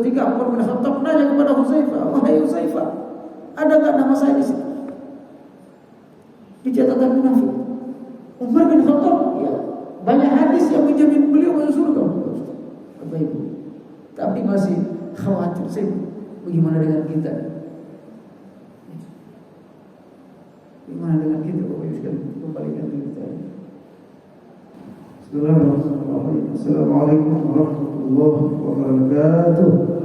ketika Umar bin Khattab nanya kepada Hudzaifah, "Wahai Hudzaifah, ada enggak nama saya di sini? Di catatan munafik?" Umar bin Khattab, ya, banyak hadis yang menjamin beliau masuk surga. Bapak Ibu, tapi masih khawatir. Saya, bagaimana dengan kita? Bagaimana dengan kita? Bapak Ibu sekalian, kembalikan diri kita. Bismillahirrahmanirrahim. Assalamualaikum warahmatullahi wabarakatuh.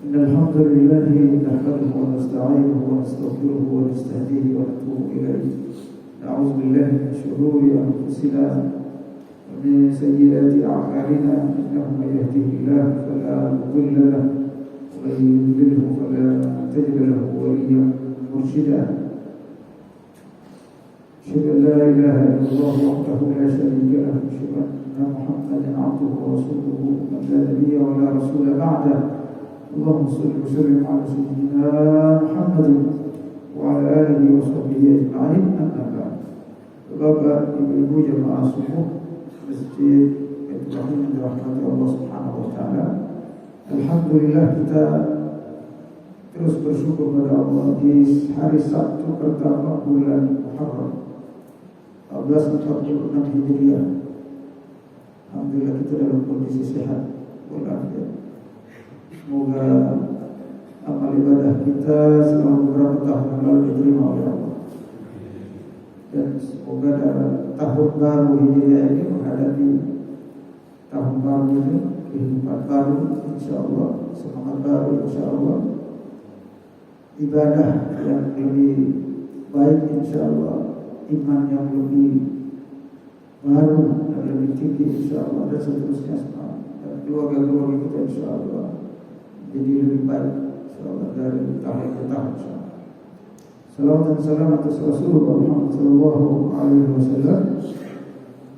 Innal hamdalillah nahmaduhu wa nasta'inuhu wa nastaghfiruhu wa nastahdihi wa natubu ilayhi. Na'udzu billahi min shururi anfusina wa min sayyiati a'malina. Innahu may yahdihillahu fala mudilla lahu wa man yudlilhu fala tajida lahu waliyyan murshida. أشهد أن لا إله إلا الله وحده لا شريك له وأشهد أن محمدا عبده ورسوله من لا نبي ولا رسول بعده. اللهم صل وسلم على سيدنا محمد وعلى آله وصحبه أجمعين. أما بعد. Bapak, Ibu-ibu jemaah subuh Masjid Ibrahim yang dirahmati Allah Subhanahu wa taala. Alhamdulillah, kita terus bersyukur kepada Allah di hari Sabtu pertama bulan Muharram 1446 Hijriah. Alhamdulillah kita dalam kondisi sehat walafiat. Semoga amal ibadah kita selama beberapa tahun yang lalu diterima oleh Allah. Dan semoga dalam tahun baru Hijriah ini menghadapi tahun baru ini, kehidupan baru insyaallah, semangat baru insyaallah, ibadah yang lebih baik insyaallah, iman yang lebih baru dan lebih tinggi insyaallah, dan seterusnya semua. Dan keluarga-keluarga kita insyaallah jadi lebih baik insyaallah dari tahun ke tahun insyaallah. Salawat dan salam atas Rasulullah Muhammad sallallahu alaihi wasallam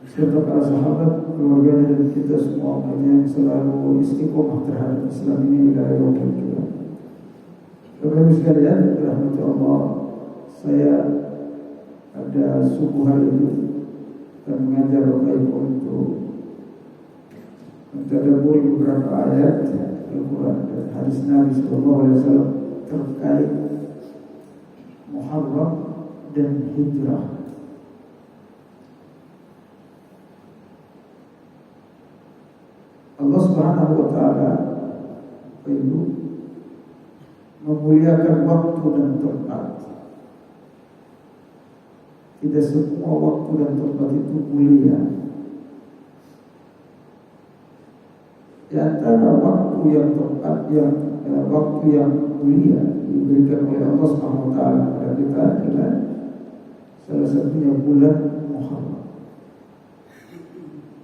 serta para sahabat, keluarganya dan kita semua yang selalu istiqomah terhadap Islam ini hingga yaumil qiyamah. Bapak Ibu sekalian, rahmati Allah, saya ada subuh hari ini dan mengajar Bapak Ibu untuk mentadabburi beberapa ayat Al-Quran dan hadis Nabi sallallahu alaihi wasallam terkait Muharram dan hijrah. Allah Subhanahu wa taala memuliakan waktu dan tempat. Tidak semua waktu dan tempat itu mulia. Di antara waktu yang tepat, waktu yang mulia diberikan oleh Allah Subhanahu wa taala kepada kita adalah salah satunya bulan Muharram.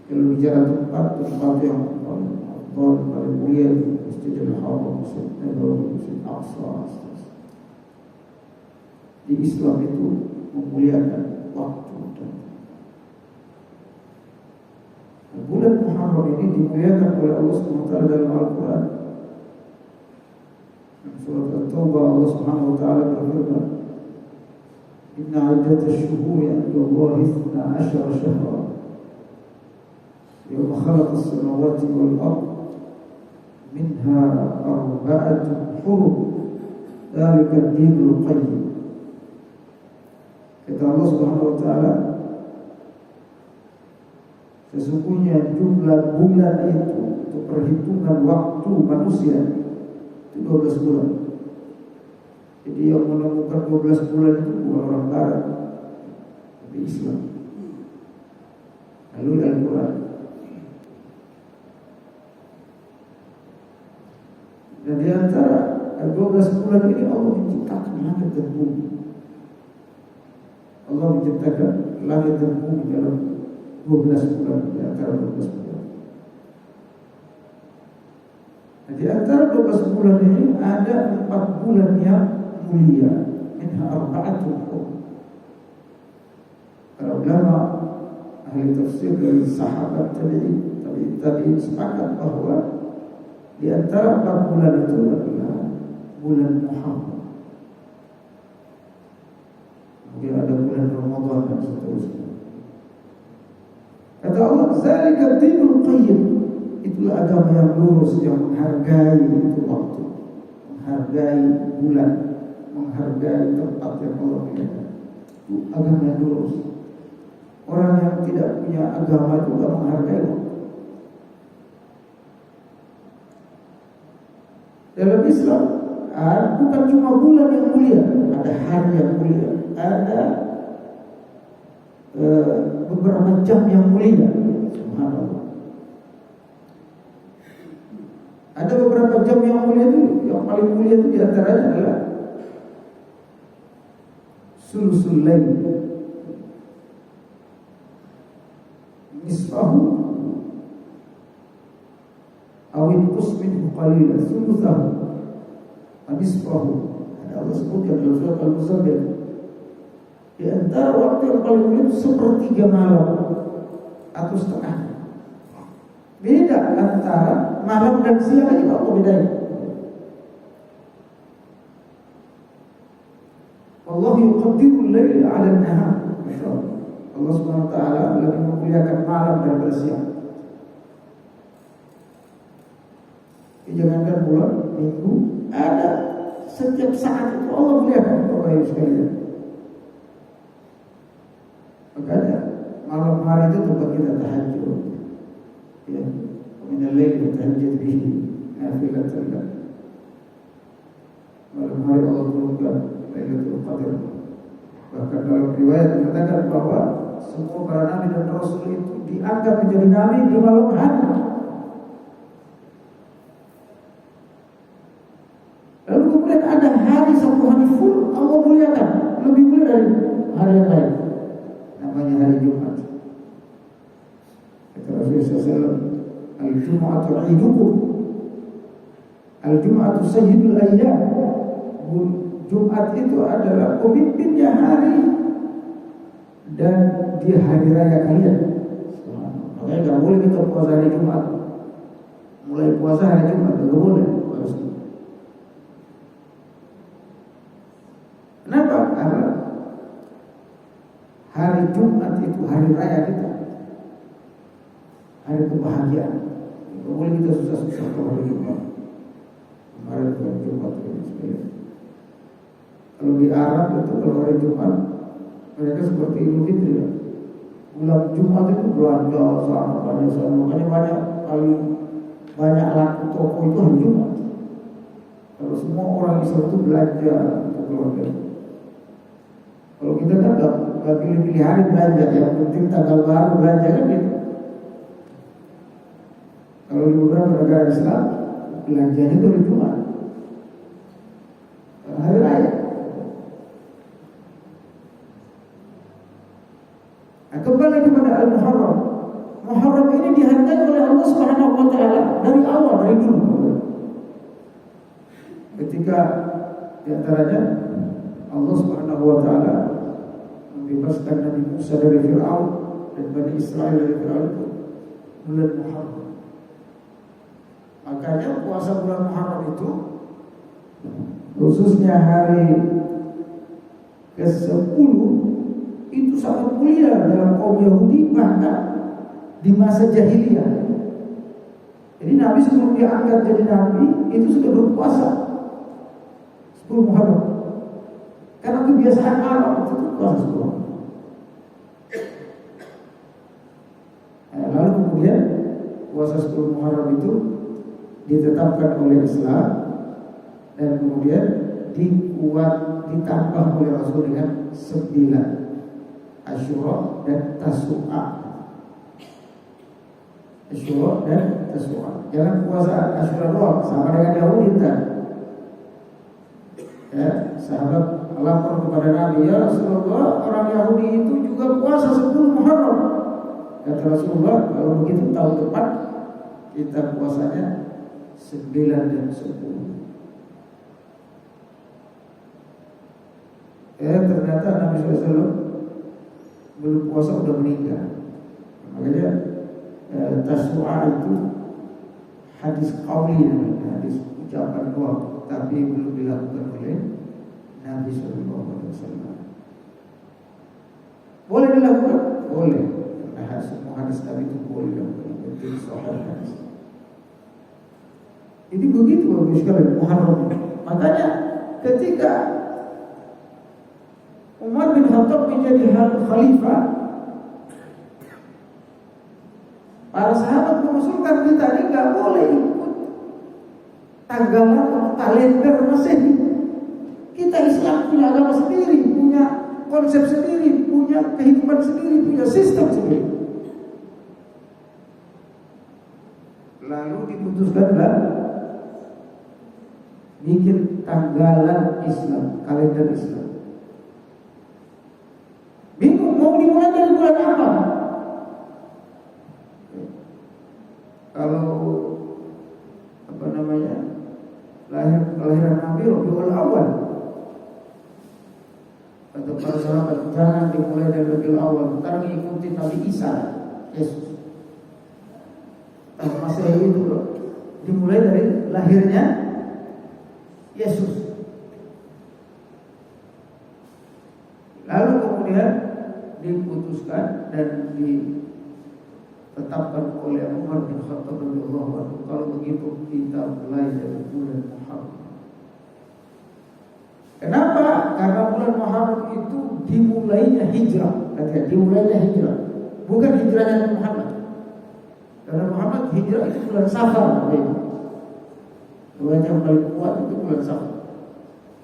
Kalau bicara tempat yang paling mulia di Masjidil Haram, Masjid Nabawi, Masjid Aqsa. Di Islam itu memuliakan waktu dan bulan Muharram ini dimuliakan oleh Allah Subhanahu wa taala dalam Al-Qur'an. Surat At-Taubah Allah Subhanahu wa taala berfirman, "Inna 'iddatash shuhuri 'inda Allahi 12 shahran yawma khalaqas samawati wal ardh minha arba'atun hurum dzalika ad-dinul qayyim." Kata Allah Subhanahu wa taala, sesungguhnya jumlah bulan itu untuk perhitungan waktu manusia itu 12 bulan. Jadi yang menemukan 12 bulan itu bukan orang barat, tapi Islam. Lalu Al-Quran. Dan di antara 12 bulan ini Allah menciptakan langit dan bumi. Allah menciptakan langit dan bumi dalam 12 bulan, di antara 12 bulan. Nah, di antara 12 bulan ini ada 4 bulan yang mulia. Minha arba'atun hurum. Para ulama ahli tafsir dari sahabat tabi'in sepakat bahwa di antara 4 bulan itu adalah bulan Muharram. Kemudian ada bulan Ramadan dan seterusnya. Kata Allah, "Zalika ad-dinul qayyim." agama yang lurus, yang menghargai itu waktu, menghargai bulan, menghargai tempat yang Allah pilih. Itu agama yang lurus. Orang yang tidak punya agama itu tidak menghargai waktu. Dalam Islam bukan cuma bulan yang mulia, ada hari yang mulia, ada beberapa jam yang mulia. Subhanallah. Ada beberapa jam yang mulia itu, yang paling mulia itu diantaranya adalah sulusul lail, nisfahu, awin qismin qalila, sulusahu, nisfahu. Ada Allah sebutkan dalam surat Al-Muzammil, di antara waktu yang paling mulia itu sepertiga malam atau setengah. Beda antara malam dan siang aja Allah bedain. Allah yuqaddiru al-laila 'ala an-nahar. Masyaallah. Allah Subhanahu wa taala lebih memuliakan malam daripada siang. Jangankan bulan, minggu, ada setiap saat itu Allah muliakan Bapak Ibu sekalian. Makanya malam hari itu tempat kita tahajud. Ya, min al-lail tahajjud bihi nafilatan lak. Malam hari Allah turunkan Lailatul Qadar. Bahkan dalam riwayat mengatakan bahwa semua para nabi dan rasul itu diangkat menjadi nabi di malam hari. Lalu kemudian ada hari, satu hari full Allah muliakan, lebih mulia dari hari yang lain. Namanya hari Jumat. Kata Rasulullah SAW, al-Jum'atu idukum, al-Jum'atu sayyidul ayyam. Jumat itu adalah pemimpinnya hari dan dia hari raya kalian. Makanya nggak boleh kita puasa hari Jumat. Mulai puasa hari Jumat nggak boleh. Kenapa? Karena hari Jumat itu hari raya kita, hari kebahagiaan. Nggak boleh kita susah-susah ke hari Jumat. Kemarin hari Jumat sekalian. Kalau di Arab itu kalau hari Jumat mereka seperti Idul Fitri ya. Bulan Jumat itu belanja sangat banyak, makanya banyak laku toko itu hari Jumat. Kalau semua orang Islam itu belanja untuk keluarga. Kalau kita kan nggak pilih-pilih hari belanja, yang penting tanggal baru belanja kan gitu. Kalau di beberapa negara Islam belanjanya itu hari Jumat, hari raya. Kembali kepada Al-Muharram. Muharram ini dihargai oleh Allah Subhanahu wa taala dari awal, dari dulu. Ketika di antaranya Allah Subhanahu wa taala membebaskan Nabi Musa dari Fir'aun dan Bani Israel dari Fir'aun itu bulan Muharram. Makanya puasa bulan Muharram itu khususnya hari ke-10 itu sangat mulia dalam kaum Yahudi, bahkan di masa jahiliyah. Jadi Nabi sebelum diangkat jadi Nabi itu sudah berpuasa 10 Muharram. Karena kebiasaan Arab itu puasa 10. Lalu kemudian puasa 10 Muharram itu ditetapkan oleh Islam dan kemudian ditambah oleh Rasul dengan 9. Asyura dan Tasu'a. Asyura dan Tasu'a. Jangan puasa Asyura doang, sama dengan Yahudi kan. Ya, sahabat lapor kepada Nabi, ya Rasulullah, orang Yahudi itu juga puasa 10 Muharram. Kata Rasulullah, kalau begitu tahun depan kita puasanya 9 dan 10. Ternyata Nabi SAW belum puasa udah meninggal. Makanya Tasu'a itu hadis qauli, hadis ucapan doang, tapi belum dilakukan oleh Nabi SAW. Boleh dilakukan? Boleh. Karena semua hadis Nabi itu boleh dilakukan. Itu sahih hadis. Jadi begitu Bapak sekalian Muharram. Makanya ketika Umar bin Khattab menjadi khalifah, para sahabat mengusulkan kita ini nggak boleh ikut tanggalan atau kalender Masehi. Kita Islam punya agama sendiri, punya konsep sendiri, punya kehidupan sendiri, punya sistem sendiri. Lalu diputuskanlah bikin tanggalan Islam, kalender Islam. Bingung mau dimulai dari bulan apa? Kalau kelahiran Nabi Rabiul Awal, kata para sahabat jangan dimulai dari Rabiul Awal, ntar ngikutin Nabi Isa, Yesus. Masehi itu dimulai dari lahirnya Yesus. Lalu kemudian diputuskan dan ditetapkan oleh Umar bin Khattab radhiyallahu anhu, kalau begitu kita mulai dari bulan Muharram. Kenapa? Karena bulan Muharram itu dimulainya hijrah, dimulainya hijrah, bukan hijrahnya Nabi Muhammad. Karena Muhammad hijrah itu bulan Safar, yang paling kuat itu bulan Safar.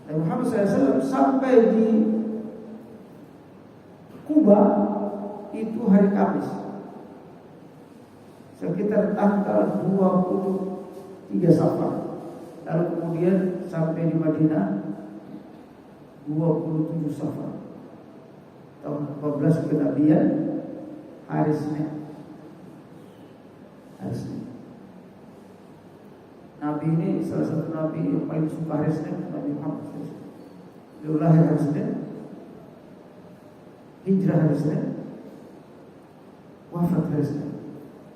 Dan Muhammad SAW sampai di Kuba itu hari Kamis, sekitar tanggal 23 Safar. Lalu kemudian sampai di Madinah 27 Safar tahun 14 kenabian, hari Senin. Nabi ini salah satu nabi yang paling suka hari Senin, Nabi Muhammad SAW. Beliau lahir hari Senin, hijrah hari Senin, wafat hari Senin,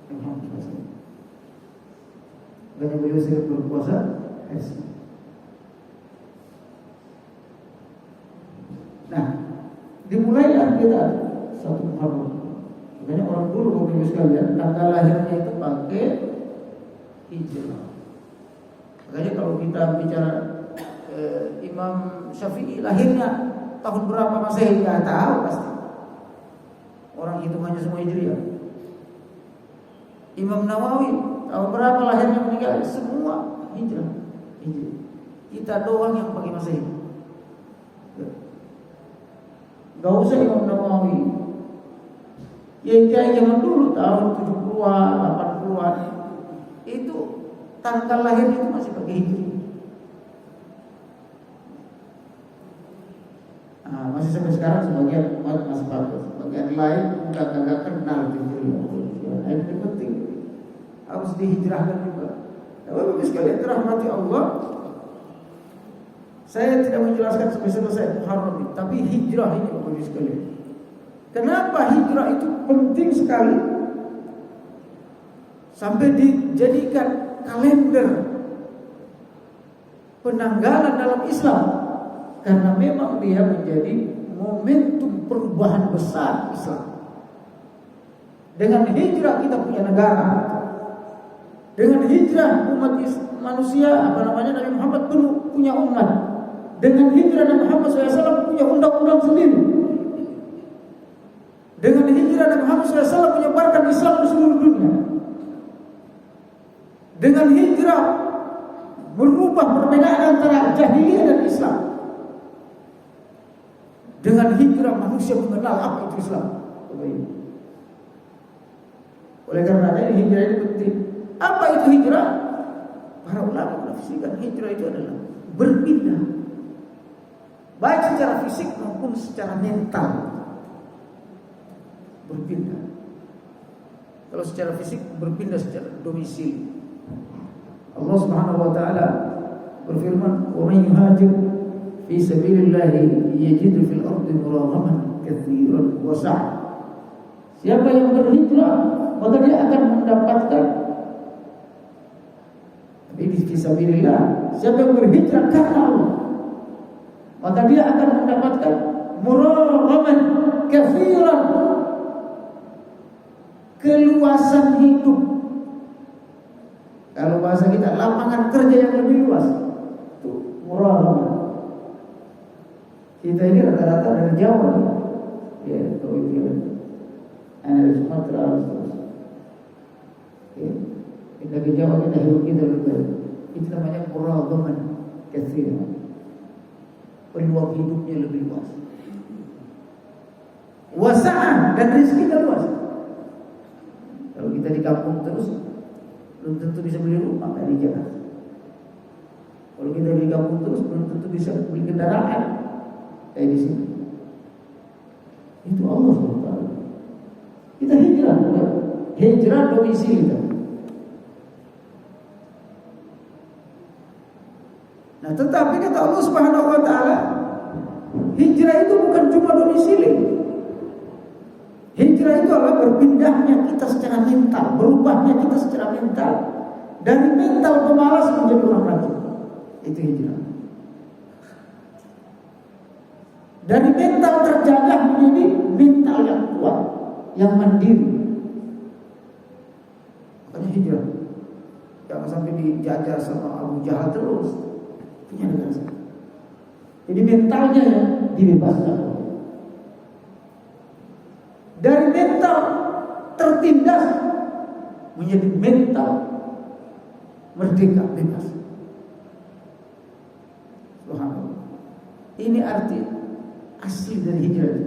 Nabi Muhammad SAW. Dan beliau sering berpuasa hari Senin. Nah, dimulailah kita satu Muharram. Makanya orang dulu Bapak sekalian tanggal lahirnya itu pakai hijrah. Makanya kalau kita bicara Imam Syafi'i lahirnya tahun berapa Masehi nggak tahu pasti. Orang hitungannya semua hijriah. Imam Nawawi tahun berapa lahirnya meninggal, semua hijrah. Kita doang yang pakai Masehi. Gak usah Imam Nawawi. Ya zaman dulu tahun 70-an, 80-an itu tanggal lahirnya itu masih pakai hijri. Nah, masih sampai sekarang sebagian umat masih pakai, sebagian lain enggak kenal hijri. Nah, ini penting, harus dihijrahkan juga. Bapak sekalian dirahmati Allah, saya tidak menjelaskan sampai selesai Muharram, tapi hijrah ini Bapak sekalian. Kenapa hijrah itu penting sekali sampai dijadikan kalender penanggalan dalam Islam? Karena memang dia menjadi momentum perubahan besar Islam. Dengan hijrah kita punya negara. Dengan hijrah umat manusia, Nabi Muhammad punya umat. Dengan hijrah Nabi Muhammad SAW punya undang-undang sendiri. Dengan hijrah Nabi Muhammad SAW menyebarkan Islam di seluruh dunia. Dengan hijrah merubah perbedaan antara jahiliyah dan Islam. Dengan hijrah manusia mengenal apa itu Islam. Oleh karena itu hijrah ini penting. Apa itu hijrah? Para ulama menafsirkan hijrah itu adalah berpindah, baik secara fisik maupun secara mental. Berpindah. Kalau secara fisik berpindah secara domisili. Allah Subhanahu wa taala berfirman, "Wa man yuhajir fi sabilillah yajid fil ardi muraghaman katsiran wa sa'a." Siapa yang berhijrah, maka dia akan mendapatkan ini fi sabilillah. Siapa yang berhijrah karena Allah, maka dia akan mendapatkan muraghaman katsiran, keluasan hidup Kalau bahasa kita, lapangan kerja yang lebih luas. Itu murah banget. Kita ini rata-rata dari Jawa nih. Ya, kalau itu ya. Dari Sumatera terus. Ya. Kita ke Jawa, kita hidup kita lebih baik. Itu namanya murah banget. Kasih. Peluang hidupnya lebih luas. Wasa'ah dan rezekinya luas. Kalau kita di kampung terus, belum tentu bisa beli rumah kayak di Jakarta. Kalau kita di kampung terus, belum tentu bisa beli kendaraan kayak di sini. Itu Allah SWT. Kita hijrah, ya. Hijrah domisili kita. Nah, tetapi kata Allah Subhanahu wa taala, hijrah itu bukan cuma domisili. Hijrah itu adalah berpindahnya kita secara mental, berubahnya kita secara mental dari mental pemalas menjadi orang rajin. Itu hijrah. Dari mental terjajah menjadi mental yang kuat, yang mandiri. Makanya hijrah. Jangan sampai dijajah sama Abu Jahal terus. Punya negara sendiri. Jadi mentalnya yang dibebaskan. Dari mental tertindas menjadi mental merdeka, bebas. Subhanallah. Ini arti asli dari hijrah.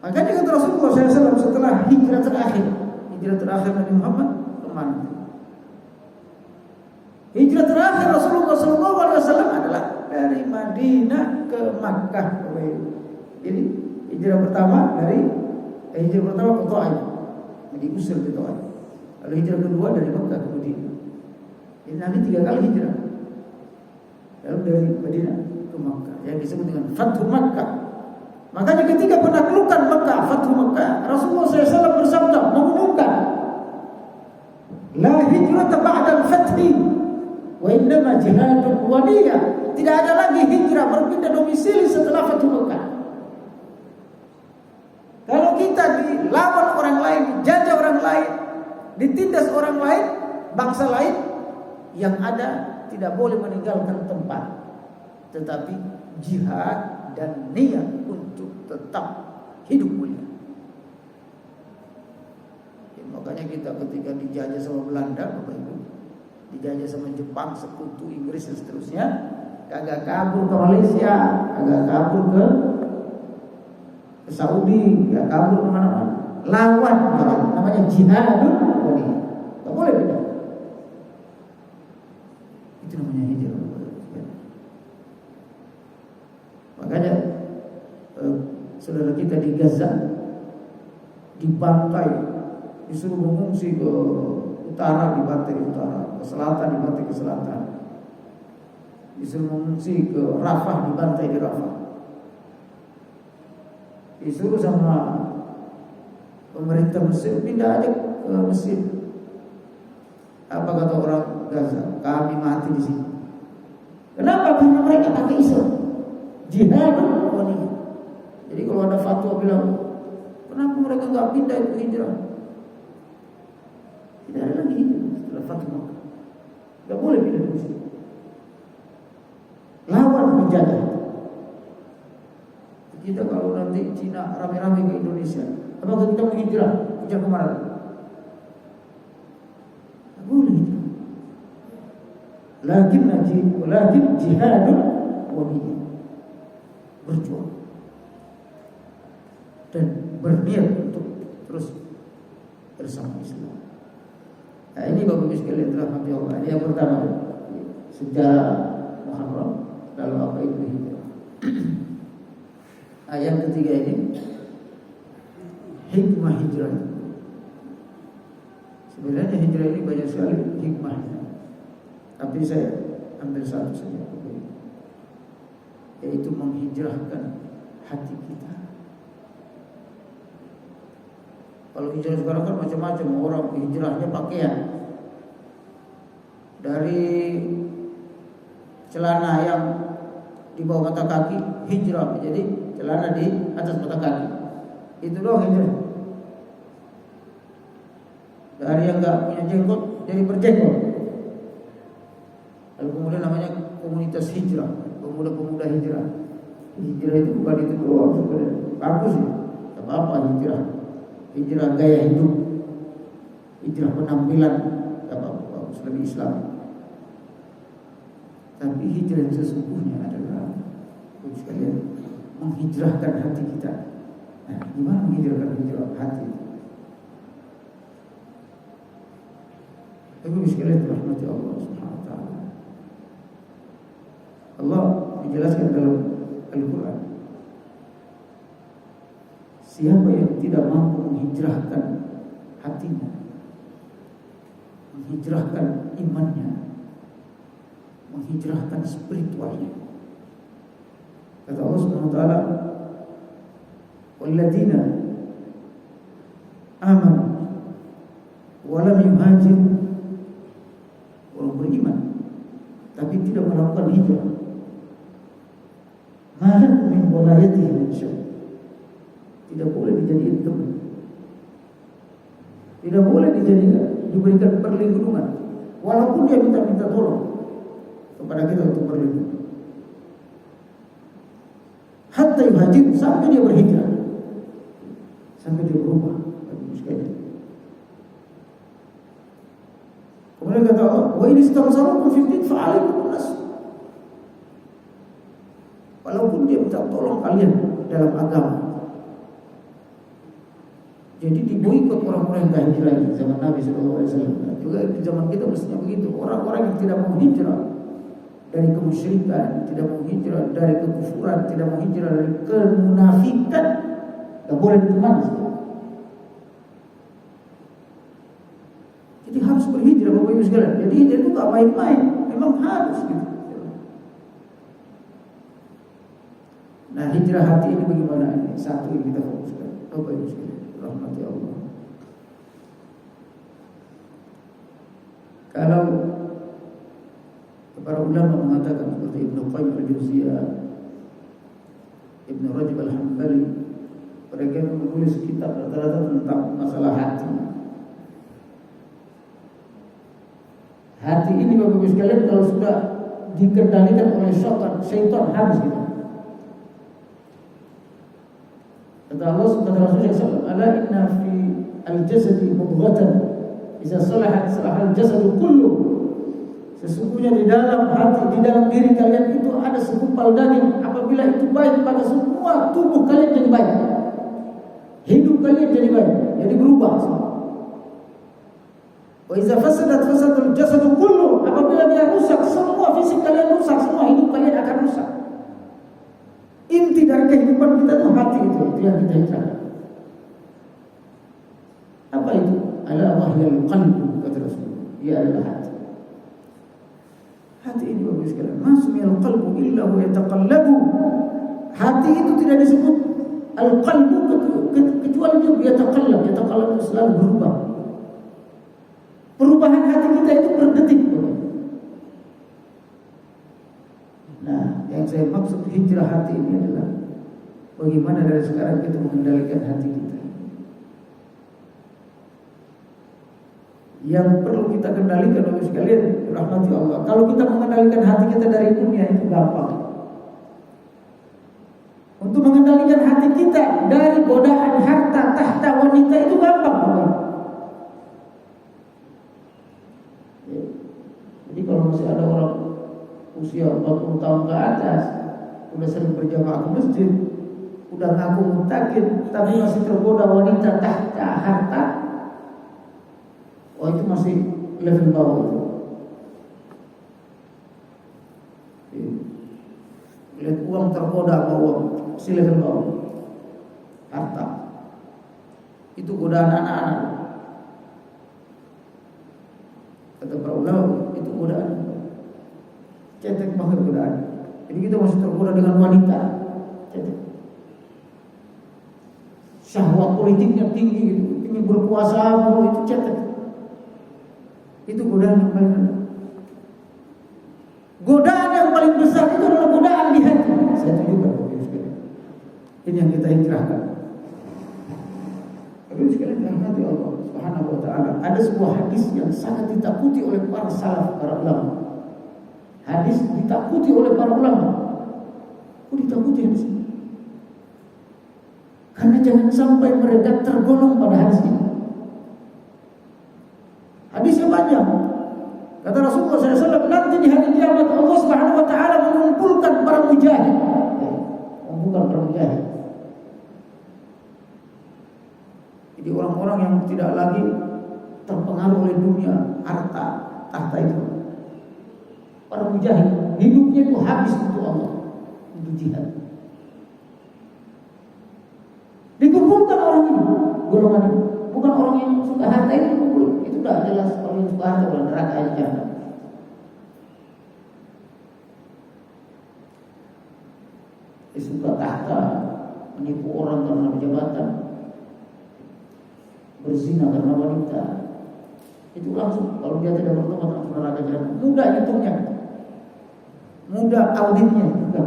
Makanya kata Rasulullah SAW setelah hijrah terakhir Nabi Muhammad kemana? Hijrah terakhir Rasulullah SAW adalah dari Madinah ke Makkah. Jadi hijrah pertama ke Taif, diusir ke Taif. Lalu hijrah kedua dari Makkah ke Madinah. Jadi Nabi 3 kali hijrah. Lalu dari Madinah ke Makkah yang disebut dengan Fathu Makkah. Makanya ketika penaklukan Makkah, Fathu Makkah, Rasulullah SAW bersabda mengumumkan, la hijrata ba'da al-fathi wa innama jihadun wa niyyah. Tidak ada lagi hijrah berpindah domisili setelah Fathu Makkah. Kalau kita dilawan orang lain, dijajah orang lain, ditindas orang lain, bangsa lain, yang ada tidak boleh meninggalkan tempat, tetapi jihad dan niat untuk tetap hidup mulia. Ya, makanya kita ketika dijajah sama Belanda, Bapak Ibu, dijajah sama Jepang, sekutu Inggris dan seterusnya, kagak kabur ke Malaysia, kagak kabur ke Saudi, gak kabur kemana-mana, lawan, namanya jihadun, gak boleh beda. Itu namanya hijrah. Makanya saudara kita di Gaza dibantai, disuruh mengungsi ke utara, dibantai ke utara, ke selatan, dibantai ke selatan, disuruh mengungsi ke Rafah, dibantai di Rafah. Disuruh sama pemerintah Mesir pindah aja ke Mesir. Apa kata orang Gaza? Kami mati di sini. Kenapa? Karena mereka pakai Islam, jihad. Jadi kalau ada fatwa bilang, kenapa mereka nggak pindah itu hijrah? Tidak ada lagi hijrah setelah fatwa. Nggak boleh pindah di sini. Lawan penjajah. Kita kalau nanti Cina rame-rame ke Indonesia, apakah kita mau hijrah? Hijrah kemana? Tak boleh hijrah. Lakin jihadun wa niyyah. Berjuang dan berniat untuk terus bersama Islam. Nah, ini Bapak Ibu sekalian rahmati Allah. Ini yang pertama, sejarah Muharram, lalu apa itu hijrah. Yang ketiga ini hikmah hijrah. Sebenarnya hijrah ini banyak sekali hikmahnya, tapi saya ambil satu saja, yaitu menghijrahkan hati kita. Kalau hijrah sekarang kan macam-macam, orang hijrahnya pakaian, dari celana yang di bawah mata kaki hijrah menjadi celana di atas mata kaki. Itu doang hijrah. Dari yang nggak punya jenggot jadi berjenggot. Lalu kemudian namanya komunitas hijrah, pemuda-pemuda hijrah. Hijrah itu bukan itu doang sebenarnya. Bagus sih, tak apa hijrah. Hijrah gaya hidup, hijrah penampilan, tak apa, bagus, lebih Islam. Tapi hijrah yang sesungguhnya adalah sekalian menghijrahkan hati kita. Nah, gimana menghijrahkan hati? Ibu sekalian rahmati Allah Subhanahu wa taala. Allah menjelaskan dalam Al-Qur'an, siapa yang tidak mampu menghijrahkan hatinya, menghijrahkan imannya, menghijrahkan spiritualnya. Kata Allah Subhanahu wa taala, "Walladzina amanu wa lam yuhajiru," orang beriman tapi tidak melakukan hijrah, malah min walayatihi min syai', tidak boleh dijadikan teman, tidak boleh diberikan perlindungan, walaupun dia minta tolong kepada kita untuk berlindung. Hatta yuhajir, sampai dia berhijrah, sampai dia berubah. Kemudian kata Allah, wa in istamsarukum fi din fa'alaikum nas. Walaupun dia minta tolong kalian dalam agama. Jadi diboikot orang-orang yang tak hijrah di zaman Nabi SAW. Juga di zaman kita mestinya begitu. Orang-orang yang tidak mau hijrah dari kemusyrikan, tidak mau hijrah dari kekufuran, tidak mau hijrah dari kemunafikan, tak boleh ditemani. Jadi harus berhijrah Bapak Ibu sekalian. Jadi hijrah itu tak main-main, memang harus gitu. Nah, hijrah hati ini bagaimana? Ini satu yang kita fokuskan Bapak Ibu sekalian, rahmati Allah. Kalau para ulama mengatakan seperti Ibnu Qayyim al-Jauziyah, Ibnu Rajab al-Hambali, mereka menulis kitab rata-rata tentang masalah hati. Hati ini Bapak Ibu sekalian kalau sudah dikendalikan oleh syaitan habis kita. Kata Allah Subhanahu wa taala, "Ala inna fi al-jasadi mudghatan, idza salahat salaha al-jasadu kullu." Sesungguhnya di dalam hati, di dalam diri kalian itu ada segumpal daging. Apabila itu baik, maka semua tubuh kalian jadi baik. Hidup kalian jadi baik, jadi berubah semua. Wa idza fasadat fasadul jasadu kullu. Apabila dia rusak, semua fisik kalian rusak, semua hidup kalian akan rusak. Inti dari kehidupan kita itu hati itu yang kita cari. Apa itu? Ala wahyal qalbu, kata Rasulullah. Ia adalah hati. Hati ini Bapak sekalian, masmiyal qalbu illa huwa yataqallabu. Hati itu tidak disebut al-qalbu kecuali dia yataqallab. Yataqallab itu selalu berubah. Perubahan hati kita itu berdetik. Nah, yang saya maksud hijrah hati ini adalah bagaimana dari sekarang kita mengendalikan hati kita. Yang perlu kita kendalikan Bapak sekalian, rahmati Allah. Kalau kita mengendalikan hati kita dari dunia itu gampang. Untuk mengendalikan hati kita dari godaan harta, tahta, wanita itu gampang, Bapak. Jadi kalau masih ada orang usia 40 tahun ke atas, udah sering berjamaah ke masjid, udah ngaku mutakin, tapi masih tergoda wanita, tahta, harta, itu masih level bawah. Lihat uang tergoda sama uang, si level bawah. Harta itu godaan anak-anak. Kata para ulama, itu godaan cetek banget godaan. Jadi kita masih tergoda dengan wanita, cetek. Syahwat politiknya tinggi gitu, ingin berkuasa, itu cetek. Itu godaan yang paling rendah. Godaan yang paling besar itu adalah godaan di hati. Saya tunjukkan Bapak Ibu sekalian. Ini yang kita hijrahkan. Bapak Ibu sekalian, rahmati Allah Subhanahu wa taala. Ada Ada sebuah hadis yang sangat ditakuti oleh para salaf, para ulama. Hadis ditakuti oleh para ulama. Kok ditakuti hadis ini? Karena jangan sampai mereka tergolong pada hadis ini. Hadisnya panjang. Kata Rasulullah SAW, nanti di hari kiamat Allah Subhanahu Wa Taala mengumpulkan para mujahid. Mengumpulkan para mujahid. Jadi orang-orang yang tidak lagi terpengaruh oleh dunia, harta, tahta itu. Para mujahid, hidupnya itu habis untuk Allah, untuk jihad. Dikumpulkan orang ini, golongan ini. Bukan orang yang suka harta ini dikumpul. Itu sudah jelas orang yang suka harta orang neraka aja. Suka tahta, menipu orang karena jabatan, berzina karena wanita. Itu langsung kalau dia tidak bertobat langsung neraka jahanam. Mudah hitungnya, mudah auditnya juga.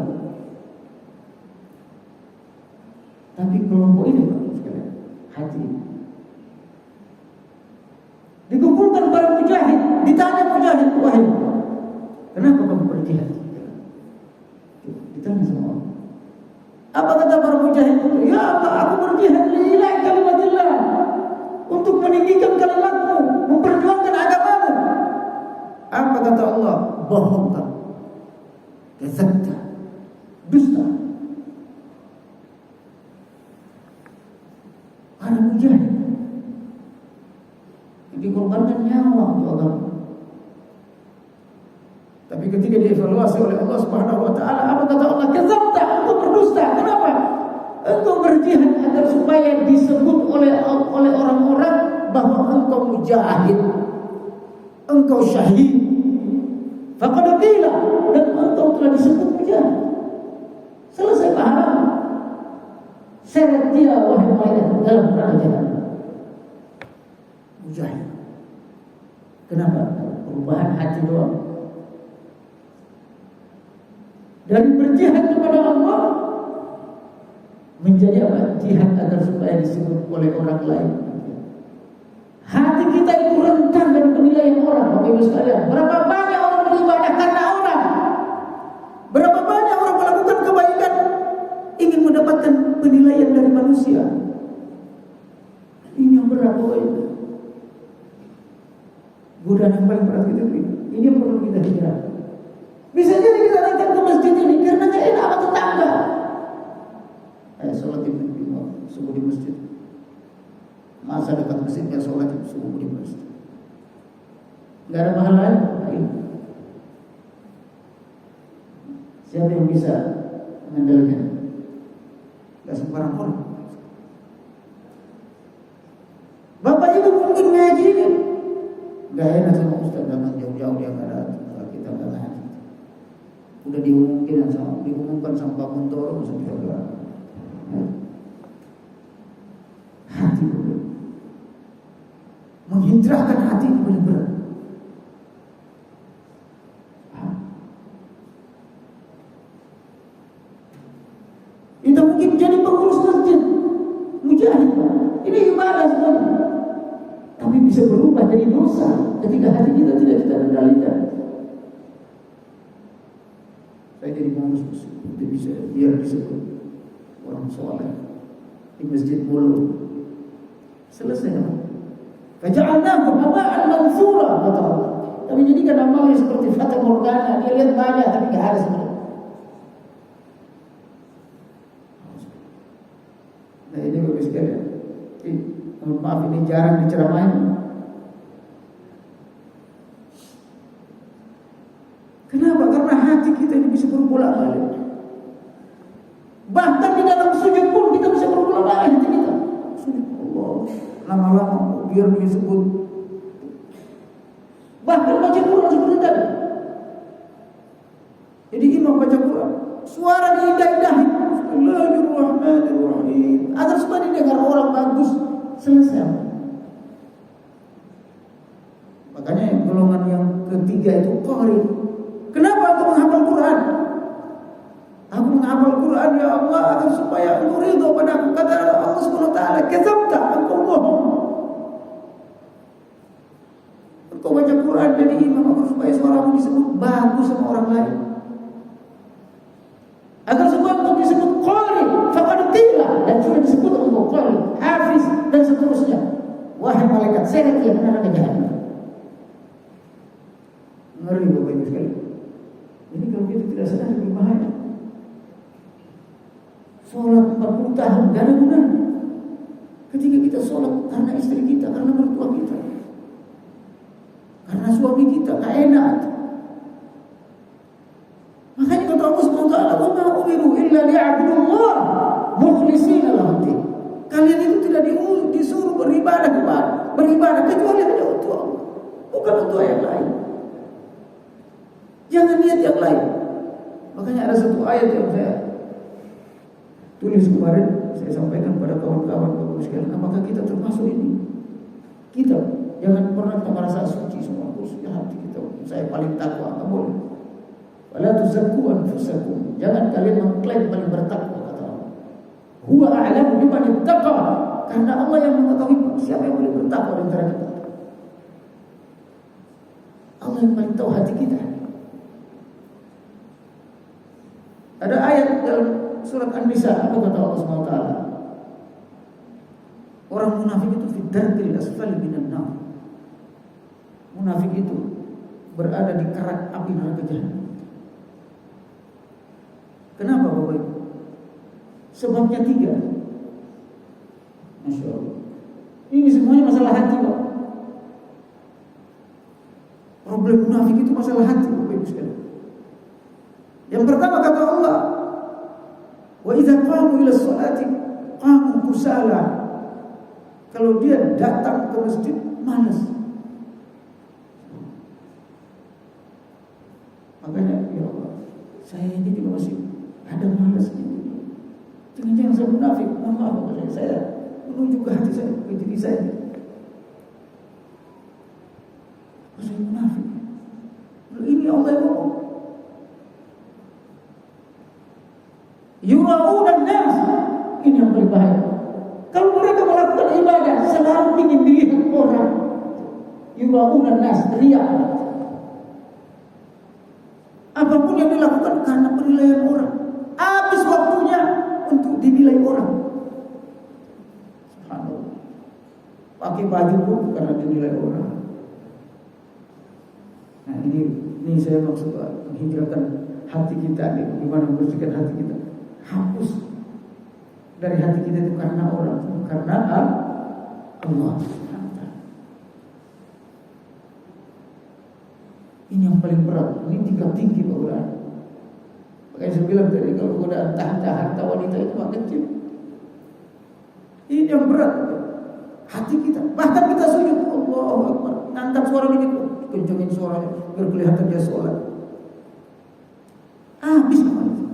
Tapi kelompok ini sekalian, hati. Dikumpulkan para mujahid, ditanya mujahid, wahai, kenapa kamu berjihad? Ditanya sama Allah. Apa kata para mujahid itu? Ya Allah, aku berjihad lillahi kalimatillah, untuk meninggikan kalimatmu, memperjuangkan agamamu. Apa kata Allah? Bohong kamu, kadzabta, dusta. Para mujahid dikorbankan nyawa untuk agama. Tapi ketika dievaluasi oleh Allah Subhanahu Wa Taala, apa kata Allah? Kadzabta, engkau berdusta. Kenapa? Engkau berjihad agar supaya disebut oleh orang-orang bahwa engkau mujahid, engkau syahid. Faqad qila, dan engkau telah disebut mujahid. Selesai pahala. Seret dia wahai malaikat dalam neraka jahanam. Mujahid. Kenapa? Perubahan hati doang. Dari berjihad kepada Allah menjadi apa? Jihad agar supaya disebut oleh orang lain. Hati kita itu rentan dari penilaian orang, Bapak Ibu sekalian. Berapa banyak orang beribadah karena orang? Berapa banyak orang melakukan kebaikan ingin mendapatkan penilaian dari manusia? Ini yang berat, Bapak Ibu. Godaan yang paling berat kita ini. Ini yang perlu kita hindari. Bisa jadi kita datang ke masjid ini karena gak enak sama tetangga. Sholat di subuh di masjid. Masa dekat masjid ya sholat subuh di masjid. Gak ada mahal lain. Siapa yang bisa mengendalikan? Gak sembarang orang. Bapak Ibu mungkin ngaji ini gak enak sama Ustaz, datang jauh-jauh dia kada kita gak ngaji. Udah diumumkan sama Pak Muntoro sampai berapa? Hati boleh menghijrahkan hati boleh berat. Kita mungkin jadi pengurus masjid, mujahid, ini ibadah sebenarnya. Tapi bisa berubah jadi dosa ketika hati kita tidak kita kendalikan. Saya jadi pengurus masjid, itu bisa biar disebut orang soleh di masjid mulu. Selesai. Faja'alnahu haba'an mansura, kata Allah. Tapi jadikan amalnya seperti fata morgana, dia lihat banyak tapi nggak ada sebenarnya. Nah ini bagus sekali. Maaf ini jarang diceramain. Kenapa? Karena hati kita ini bisa berbolak-balik. Bahkan di dalam sujud pun kita bisa berbolak-balik hati kita. Sujud Allah, lama-lama biar disebut. Bahkan baca Quran seperti tadi. Jadi imam baca Quran, suara diindah-indahin. Bismillahirrahmanirrahim. Agar supaya didengar orang bagus. Selesai. Makanya golongan yang ketiga itu qari. Kenapa aku menghafal Quran? Aku menghafal Quran ya Allah agar supaya Engkau ridho padaku. Kata Allah Subhanahu wa taala, "Kadzabta, engkau bohong." Engkau baca Quran jadi imam agar supaya suaramu disebut bagus sama orang lain. Agar supaya engkau disebut qari, faqad qila, dan sudah disebut engkau qari, hafiz dan seterusnya. Wahai malaikat, saya yang akan jahannam. Ngeri Bapak Ibu sekalian. Ini kalau kita tidak sadar lebih bahaya. Sholat 40 tahun gak ada gunanya. Ketika kita sholat karena istri kita, karena mertua kita, karena suami kita, gak enak. Makanya kata Allah SWT, "Wa ma umiru illa liya'budullah mukhlishina lahu-d-din." Kalian itu tidak disuruh beribadah kecuali hanya untuk Allah, bukan untuk yang lain. Jangan niat yang lain. Makanya ada satu ayat yang saya tulis kemarin, saya sampaikan pada kawan-kawan sekalian. Apakah kita termasuk ini? Kita jangan pernah kita merasa suci semua khususnya hati kita. Saya paling takwa, enggak boleh. Wala tuzakku anfusakum. Jangan kalian mengklaim paling bertakwa, kata Allah. Huwa a'lamu biman ittaqa. Karena Allah yang mengetahui siapa yang paling bertakwa di antara kita. Allah yang paling tahu hati kita. Ada ayat dalam surat An-Nisa, apa kata Allah SWT? Orang munafik itu fi darkil asfali minan nar. Munafik itu berada di kerak api neraka jahanam. Kenapa Bapak Ibu? Sebabnya 3. Masya Allah. Ini semuanya masalah hati, Pak. Problem munafik itu masalah hati, Bapak Ibu sekalian. Yang pertama kata Allah, wa idza qamu ila sholati qamu kusala. Kalau dia datang ke masjid malas. Makanya ya Allah, saya ini juga masih ada malas ini. Jangan-jangan saya munafik. Mohon maaf Bapak, saya menuju ke hati saya, ke diri saya. Saya munafik. Ini Allah yang ngomong. Yura'unan nas. Ini yang paling bahaya. Kalau mereka melakukan ibadah selalu ingin dilihat orang. Yura'unan nas, riya. Apapun yang dilakukan karena penilaian orang. Habis waktunya untuk dinilai orang. Subhanallah. Pakai baju pun karena dinilai orang. Nah ini saya maksud menghijrahkan hati kita, bagaimana membersihkan hati kita. Hapus dari hati kita itu karena orang, karena Allah. Ini yang paling berat. Ini tingkat tinggi godaan. Makanya saya bilang tadi, kalau godaan harta wanita itu mah kecil. Ini yang berat. Hati kita. Bahkan kita sujud, Allahu Akbar, ngangkat suara dikit, kencengin suaranya biar kelihatan dia sholat. Habis namanya.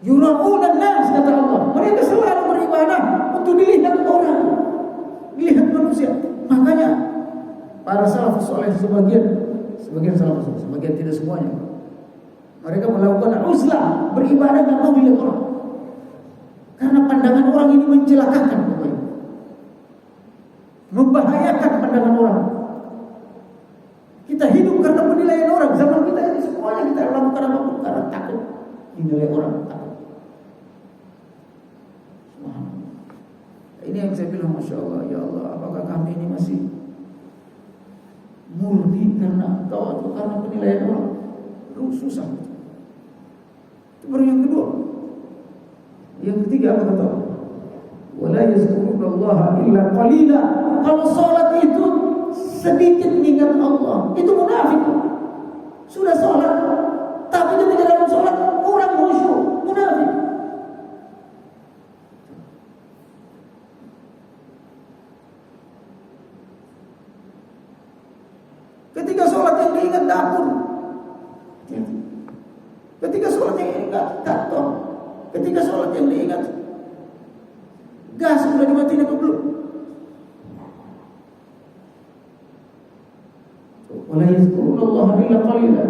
Yura'unan nas, kata Allah. Mereka selalu beribadah untuk dilihat orang, dilihat manusia. Makanya para salafus saleh sebagian salafus saleh, sebagian tidak semuanya, mereka melakukan uzlah, beribadah dan mau dilihat orang. Karena pandangan orang ini mencelakakan, membahayakan pandangan orang. Kita hidup karena penilaian orang. Zaman kita ini semuanya kita lakukan apapun karena takut dinilai orang, takut. Ini yang saya bilang, Masya Allah, ya Allah, apakah kami ini masih murni karena engkau atau karena penilaian orang? Itu susah. Itu baru yang kedua. Yang ketiga apa kata Allah? Wala yazkurullaha illa qalila. Kalau sholat itu sedikit ingat Allah, itu munafik. Sudah sholat, tapi ketika dalam sholat kurang khusyuk, munafik. Ketika sholat yang diingat dapur, ketika sholat yang diingat kantor, ketika sholat yang diingat gas sudah dimatiin atau belum? Wala yazkurullaha illa qalila.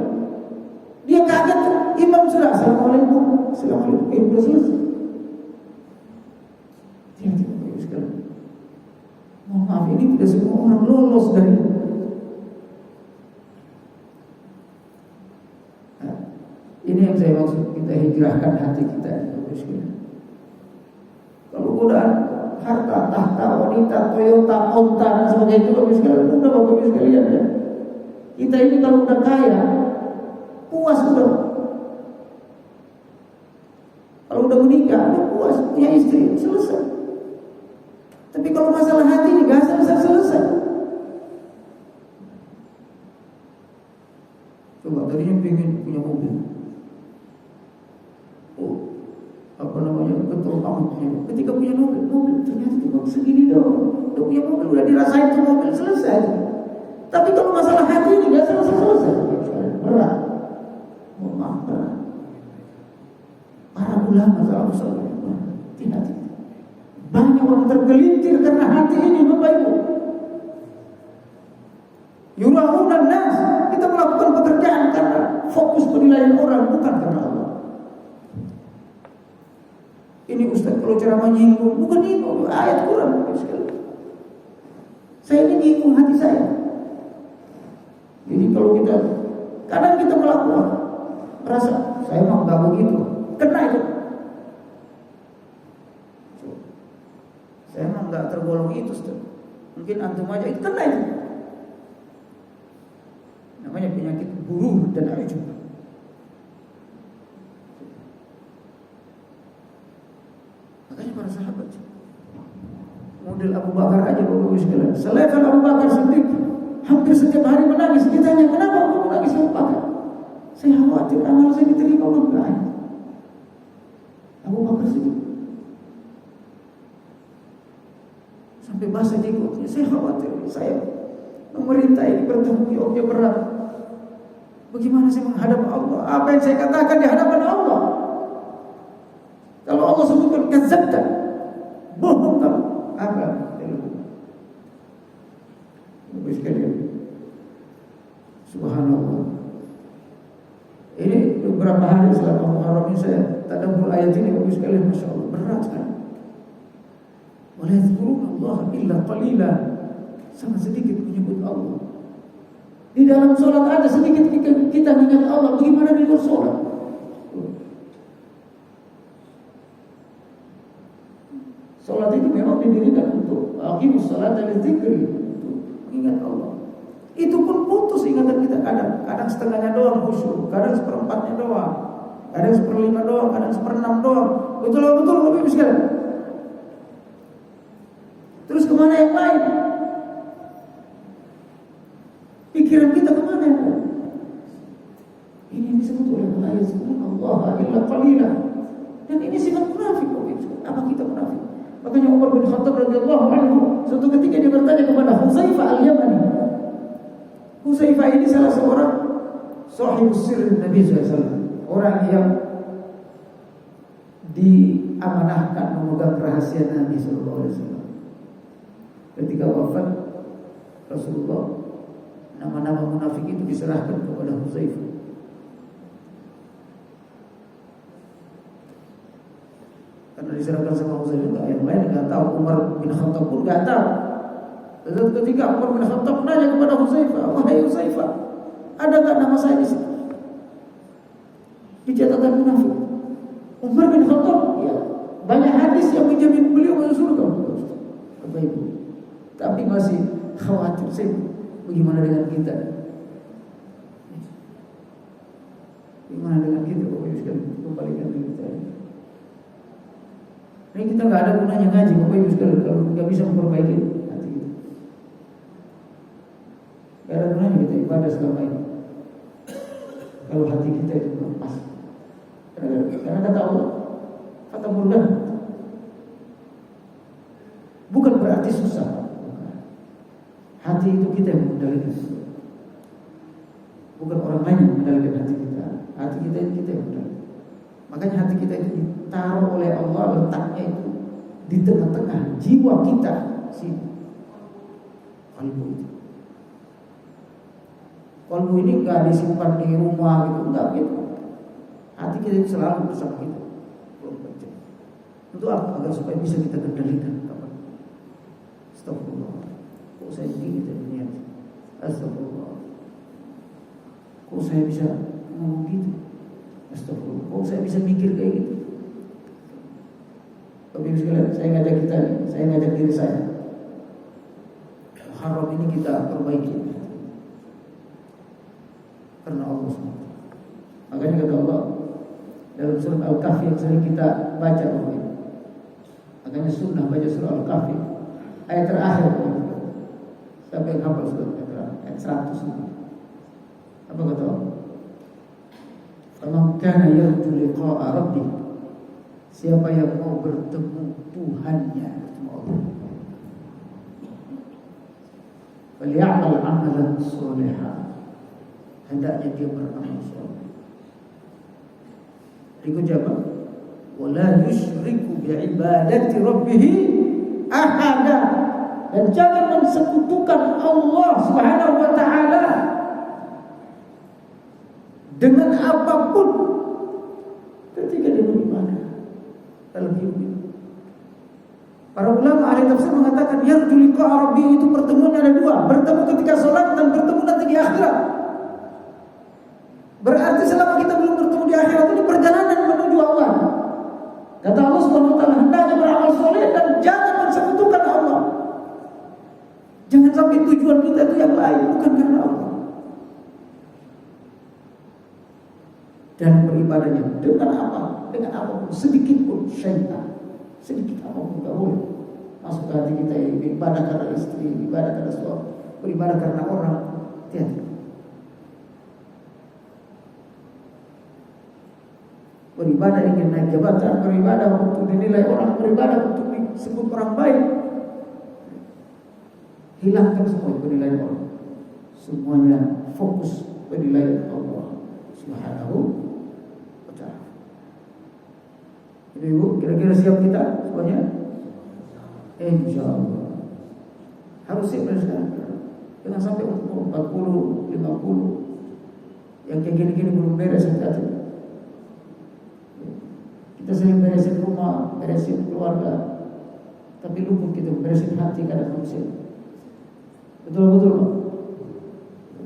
Dia kaget tuh, imam sudah assalamualaikum, assalamualaikum, sudah selesai. Hati-hati Bapak Ibu sekalian. Mohon maaf, ini tidak semua orang lolos dari ini yang saya maksud, kita hijrahkan hati kita. Kalau godaan harta, tahta, wanita, Toyota, onta dan sebagainya itu Bapak Ibu sekalian, udah Bapak Ibu sekalian ya. Kita ini kalau udah kaya, puas udah. Kalau udah menikah, udah puas, punya istri, selesai. Tapi kalau masalah hati ini gak selesai. Coba tadinya pengen punya mobil. Betul banget. Ketika punya mobil ternyata cuma segini doang. Udah punya mobil, udah dirasain tuh mobil, selesai. Tapi kalau masalah hati ini gak selesai. Berat. Mohon maaf, berat. Para ulama salafus saleh tidak. Banyak orang tergelincir karena hati ini Bapak Ibu. Yura'unan nas, kita melakukan pekerjaan karena fokus penilaian orang, bukan karena Allah. Ini Ustaz kalau ceramah nyinggung, bukan nyinggung, ayat Quran sekali. Saya ini nyinggung hati saya. Jadi kalau kita kadang kita melakukan merasa saya mau nggak begitu, kena itu. Saya emang nggak tergolong itu, Ustaz. Mungkin antum aja itu kena itu. Namanya penyakit buruh dan ujub. Makanya para sahabat model Abu Bakar aja Bapak Ibu sekalian. Selevel Abu Bakar Siddiq hampir setiap hari menangis. Ditanya kenapa kamu menangis Abu Bakar? Saya khawatir amal saya diterima Allah enggak. Abu Bakar Siddiq sampai basah jenggotnya. Saya khawatir saya pemerintah ini bertanggung jawabnya berat. Bagaimana saya menghadap Allah? Apa yang saya katakan di hadapan Allah? Kalau Allah sebutkan kadzabta, bohong kamu. Apa? Bapak sekalian, subhanallah. Ini beberapa hari selama Muharram ini saya tadabbur ayat ini Bapak sekalian, masya Allah berat sekali. Wa la yadhkurunallaha illa qalila, sangat sedikit menyebut Allah. Di dalam sholat ada sedikit kita mengingat Allah. Bagaimana di luar sholat? Sholat itu memang didirikan untuk aqimus sholata lidzikri, untuk ingat Allah. Itu pun putus ingatan kita kadang setengahnya doang khusyuk, kadang seperempatnya doang, kadang seperlima doang, kadang seperenam doang. Betul Bapak Ibu sekalian. Terus kemana yang lain? Pikiran kita kemana yang lain? Ini disebut oleh ayat Allah illa qalila. Dan ini sifat munafik Bapak Ibu. Apa kita munafik? Makanya Umar bin Khattab radhiyallahu anhu suatu ketika dia bertanya kepada Hudzaifah al-Yamani. Hudzaifah ini salah seorang sahibus sirr Nabi SAW, orang yang diamanahkan memegang rahasia Nabi SAW. Ketika wafat Rasulullah, nama-nama munafik itu diserahkan kepada Hudzaifah. Karena diserahkan sama Hudzaifah, yang lain enggak tahu. Umar bin Khattab pun enggak tahu. Dan ketika Umar bin Khattab nanya kepada Hudzaifah, "Wahai Hudzaifah, ada enggak nama saya di sini?" Di catatan munafik. Umar bin Khattab, ya, banyak hadis yang menjamin beliau masuk surga. Bapak Ibu, tapi masih khawatir saya, bagaimana dengan kita? Bagaimana dengan kita Bapak Ibu sekalian? Kembalikan diri kita. Ini kita nggak ada gunanya ngaji Bapak Ibu sekalian kalau nggak bisa memperbaiki hati kita. Nggak ada gunanya kita ibadah selama ini kalau hati kita itu belum pas. Karena kata Allah, kata mudah, bukan berarti susah. Hati itu kita yang mengendalikan. Bukan orang lain yang mengendalikan hati kita. Hati kita itu kita yang mengendalikan. Makanya hati kita itu ditaruh oleh Allah, letaknya itu di tengah-tengah jiwa kita, sini. Kalbu itu. Kalbu ini enggak disimpan di rumah gitu, enggak gitu. Hati kita itu selalu bersama kita. Untuk apa? Agar supaya bisa kita kendalikan. Astagfirullah. Kok saya begini jadinya? Astagfirullah. Kok saya bisa ngomong gitu? Astagfirullah. Kok saya bisa mikir kayak gitu? Tapi sekalian, saya ngajak kita nih, saya ngajak diri saya. Haram ini kita perbaiki karena Allah SWT. Makanya kata Allah dalam surat Al-Kahfi yang sering kita baca ini. Makanya sunnah baca surah Al-Kahfi ayat terakhir sampai yang hafal surat ayat 100 ini. Apa kata Allah? "Faman kana yarju liqa'a rabbih." Siapa yang mau bertemu Tuhannya, bertemu Allah, "Falya'mal 'amalan shalihan." Hendaknya dia beramal saleh. Berikutnya apa? "Wala yusyriku bi'ibadati rabbih ahada." Dan jangan mensekutukan Allah Subhanahu wa taala dengan apapun ketika dia beribadah dalam hidup ini. Para ulama ahli tafsir mengatakan yarju liqa' rabbi itu pertemuannya ada dua, bertemu ketika sholat dan bertemu nanti di akhirat. Berarti selama kita belum bertemu di akhirat ini perjalanan menuju Allah. Kata Allah Subhanahu wa taala, hendaknya beramal soleh dan jangan mensekutukan Allah. Jangan sampai tujuan kita itu yang lain, bukan karena Allah. Dan beribadahnya dengan apa? Dengan apapun, sedikit pun syaitan, sedikit apapun tidak boleh masuk ke hati kita. Beribadah karena istri, beribadah karena suami, beribadah karena orang, hati-hati. Beribadah ingin naik jabatan, beribadah untuk dinilai orang, beribadah untuk disebut orang baik. Hilangkan semua penilaian orang. Semuanya fokus penilaian Allah Subhanahu wa ta'ala. Jadi Ibu, kira-kira siap kita semuanya? Insyaallah. Harus siap dari sekarang. Jangan sampai umur 40, 50 yang kayak gini-gini belum beres hati-hati. Kita sering beresin rumah, beresin keluarga, tapi lupa kita beresin hati kadang manusia. Betul-betul Pak,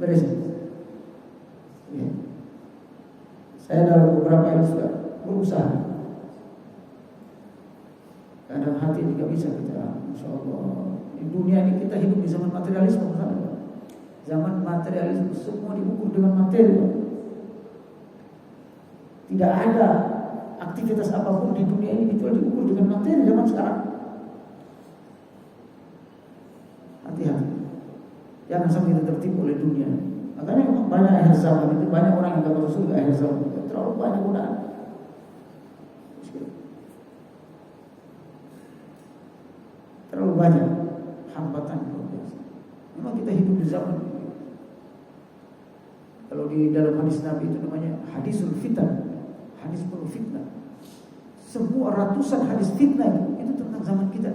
beresin. Ya. Saya dalam beberapa hari sudah berusaha. Kadang hati tidak bisa kita, Masya Allah. Di dunia ini kita hidup di zaman materialisme, zaman materialisme, semua diukur dengan materi Pak. Tidak ada aktivitas apapun di dunia ini kecuali diukur dengan materi zaman sekarang. Hati-hati, jangan sampai kita tertipu oleh dunia. Makanya memang banyak akhir zaman itu, banyak orang yang tak masuk surga akhir zaman itu. Terlalu banyak godaan. Terlalu banyak hambatan luar biasa. Memang kita hidup di zaman ini. Kalau di dalam hadis Nabi itu namanya hadisul fitan, hadis penuh fitnah. Semua ratusan hadis fitnah itu tentang zaman kita.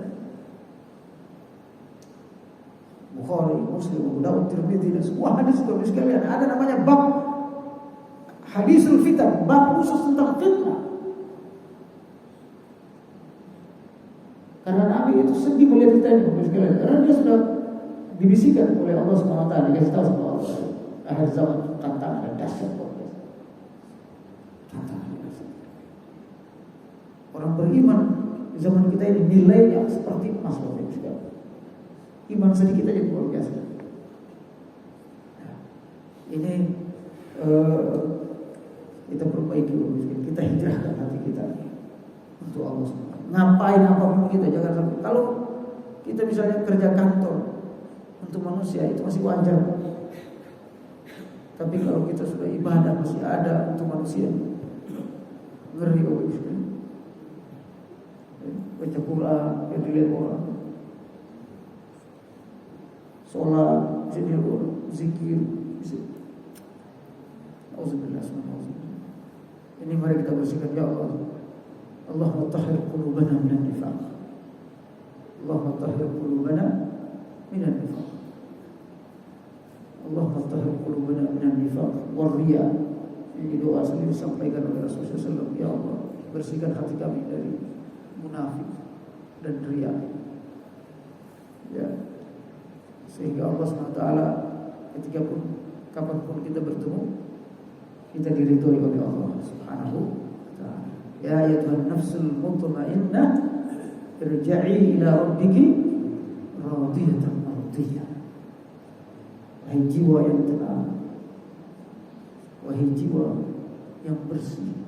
Bukhari, Muslim, Abu Dawud, Tirmidzi, dan semua hadis itu sekalian ada namanya bab hadisul fitan, bab khusus tentang fitnah. Karena Nabi itu sedih melihat kita ini sekalian, karena dia sudah dibisikkan oleh Allah SWT, dikasih tahu sama Allah, akhir zaman tantangan dan dahsyat luar biasa. Tantangan dahsyat. Orang beriman di zaman kita ini nilainya seperti emas luar biasa. Iman sedikit aja luar biasa. Nah, ini kita perbaiki, kita hijrahkan hati kita untuk Allah SWT. Ngapain apapun kita, jangan sampai. Kalau kita misalnya kerja kantor untuk manusia itu masih wajar. Tapi kalau kita sudah ibadah masih ada untuk manusia, ngeri Allah. Baca Quran, yang dilihat orang, sholat, jadi orang, zikir, auzubillah. Ini mari kita bersihkan ya Allah. Allahumma tahhir qulubana minan nifaq. Allahumma tahhir qulubana minan nifaq. Allahumma tahhir qulubana minan nifaq wal riya. Ini doa sering disampaikan oleh Rasulullah SAW. Ya Allah, bersihkan hati kami dari munafik dan riya. Ya. Sehingga Allah SWT ketika pun kapanpun kita bertemu, kita diridhoi oleh Allah Subhanahu wa taala. Ya ayyuhan nafsul mutmainnah irji'i ila rabbiki radiyatan mardiyah. Wahai jiwa yang tenang, wahai jiwa yang bersih,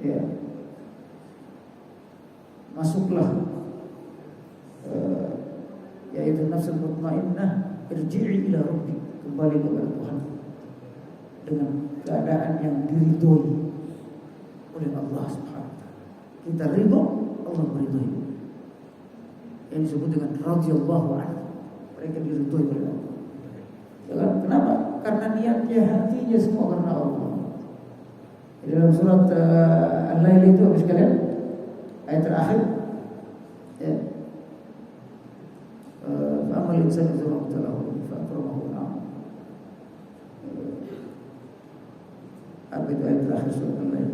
ya, masuklah yaitu nafsul mutmainnah irji'i ila rabbik, kembali kepada Tuhan dengan keadaan yang diridhoi oleh Allah Subhanahu wa taala. Kita ridho, Allah meridhoi. Yang disebut dengan radhiyallahu anhu. Mereka diridhoi oleh Allah. Ya, kenapa? Karena niatnya, hatinya semua karena Allah. Di dalam surat Al-Lail itu habis kalian ayat terakhir, ya. Amal insan itu rahmatullah fa'akramahu na'am. Apa itu ayat terakhir surat Al-Lail?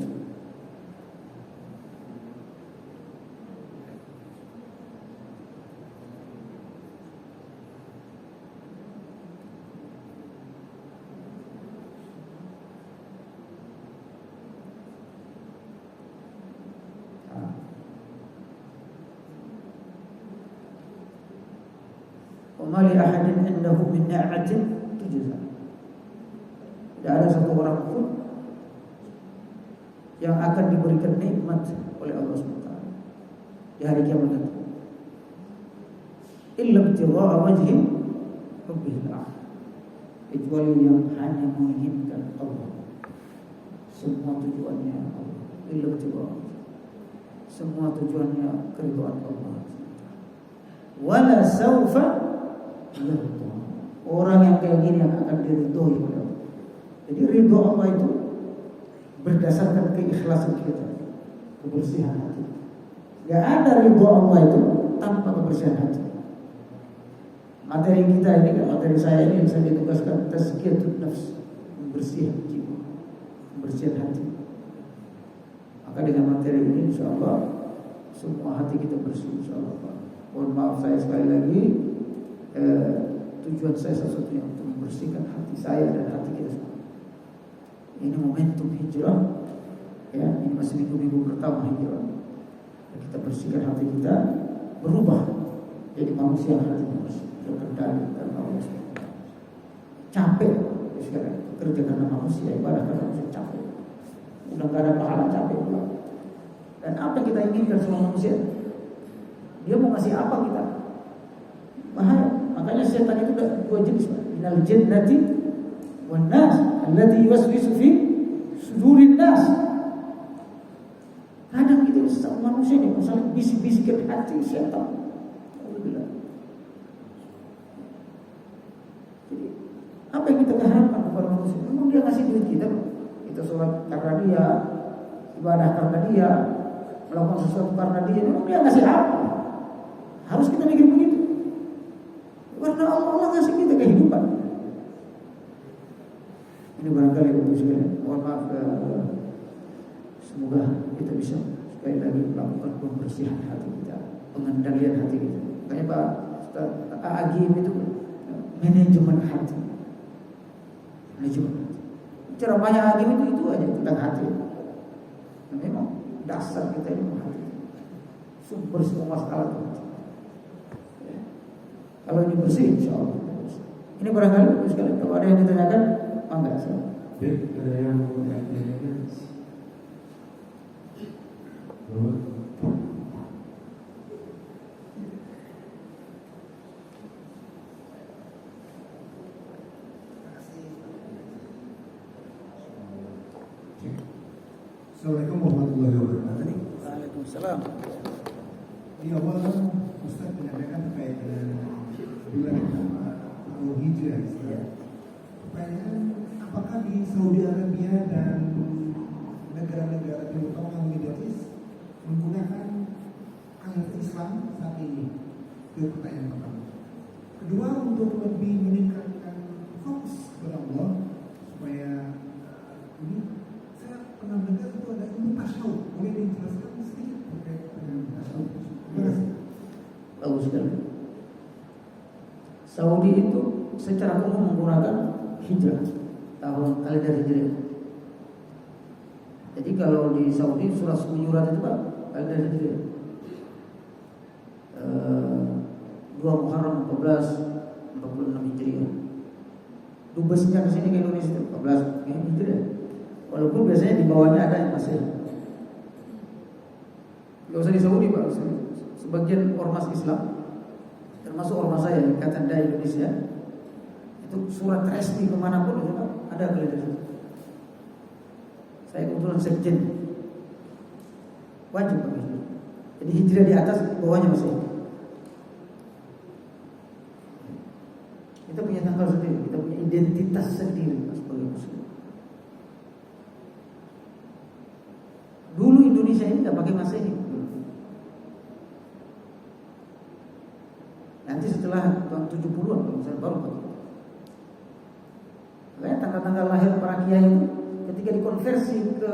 Wa ma li ahadin indahu min ni'matin tujza. Tidak ada satu orang pun yang akan diberikan nikmat oleh Allah SWT di hari kiamat nanti, illa ibtigha'a wajhi rabbihil a'la, kecuali yang hanya menginginkan Allah. Semua tujuannya Allah, illa ibtigha'a, semua tujuannya keridhaan Allah. Wala saufa yarda, orang yang kayak gini yang akan diridhoi oleh Allah. Jadi ridho Allah itu berdasarkan keikhlasan kita, kebersihan hati. Gak ada ridho Allah itu tanpa kebersihan hati. Materi kita ini, materi saya ini yang saya ditugaskan tazkiyatun nafs, membersihkan jiwa, membersihkan hati. Maka dengan materi ini insyaallah semua hati kita bersih insyaallah. Mohon maaf saya sekali lagi, tujuan saya satu-satunya untuk membersihkan hati saya dan hati kita semua. Ini momentum hijrah, ya, ini masih minggu-minggu pertama hijrah. Kita bersihkan hati kita, berubah jadi manusia yang hatinya bersih, terkendali karena Allah SWT. Capek sekarang kerja karena manusia, ibadah karena manusia, capek. Udah gak ada pahala, capek pula. Dan apa yang kita inginkan sama manusia? Dia mau ngasih apa kita? Bahaya. Makanya setan itu ada dua jenis, minal jinnati wan nas alladhi yuwaswisu fi sudurin nas. Kadang kita sama manusia ini saling bisik-bisikin hati setan. Alhamdulillah. Jadi apa yang kita harapkan kepada manusia? Memang dia ngasih duit kita, kita sholat karena dia, ibadah karena dia, melakukan sesuatu karena dia. Memang dia ngasih apa? Harus kita mikir begitu. Karena Allah ngasih kita kehidupan. Ini barangkali untuk sekalian. Mohon maaf, semoga kita bisa sekali lagi melakukan pembersihan hati kita, pengendalian hati kita. Makanya Pak Ustaz Agim itu manajemen hati. Manajemen hati. Ceramahnya Agim itu aja tentang hati. Dan memang dasar kita ini hati. Sumber semua masalah itu hati. Ya. Kalau ini bersih, insya Allah. Ini barangkali sekalian. Kalau ada yang ditanyakan, mangga saya. Baik, ada yang mau ditanyakan? Assalamualaikum warahmatullahi wabarakatuh. Waalaikumsalam. Di awal Ustaz menyampaikan terkait dengan bulan atau hijrah. Pertanyaan, apakah di Saudi Arabia dan negara-negara Timur Tengah Middle East menggunakan ayat Islam saat ini? Itu pertanyaan pertama. Kedua, untuk lebih meningkatkan fokus kepada Allah supaya ini, saya pernah mendengar itu ada ilmu tasawuf. Boleh dijelaskan sedikit? Bagus sekali. Saudi itu secara umum menggunakan hijrah, tahun kalender hijriah. Jadi kalau di Saudi surah Hujurat itu Pak, kalender hijriah. 2 Muharram 1446 Hijriah. Dubesnya ke sini ke Indonesia 14 Hijriah. Walaupun biasanya di bawahnya ada yang masih. Gak usah di Saudi Pak, sebagian ormas Islam, termasuk ormas saya Ikatan Dai Indonesia, itu surat resmi kemanapun itu Pak, ada kalender itu. Saya kebetulan sekjen, wajib Pak. Jadi hijrah di atas, bawahnya masih. Kita punya tanggal sendiri, kita punya identitas sendiri sebagai muslim. Dulu Indonesia ini nggak pakai Masehi. Nanti setelah tahun 70-an kalau misalnya baru pakai. Makanya tanggal-tanggal lahir para kiai itu ketika dikonversi ke